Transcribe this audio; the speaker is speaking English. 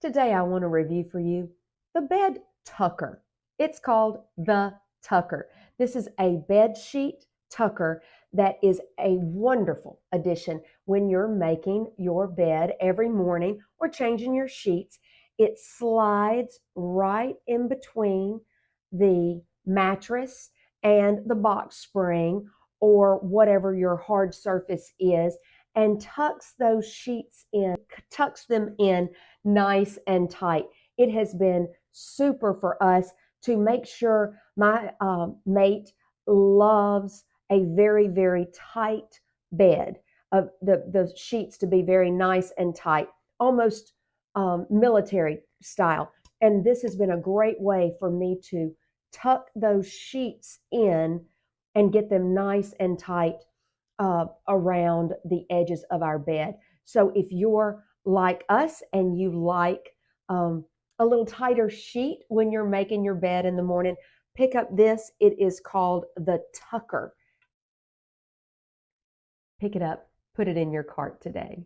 Today I want to review for you the bed tucker. It's called the tucker. This is a bed sheet tucker that is a wonderful addition when you're making your bed every morning or changing your sheets. It slides right in between the mattress and the box spring or whatever your hard surface is, and tucks those sheets in, tucks them in nice and tight. It has been super for us to make sure my mate loves a very, very tight bed, of the sheets to be very nice and tight, almost military style. And this has been a great way for me to tuck those sheets in and get them nice and tight around the edges of our bed. So if you're like us and you like a little tighter sheet when you're making your bed in the morning, pick up this. It is called the tucker. Pick it up, put it in your cart today.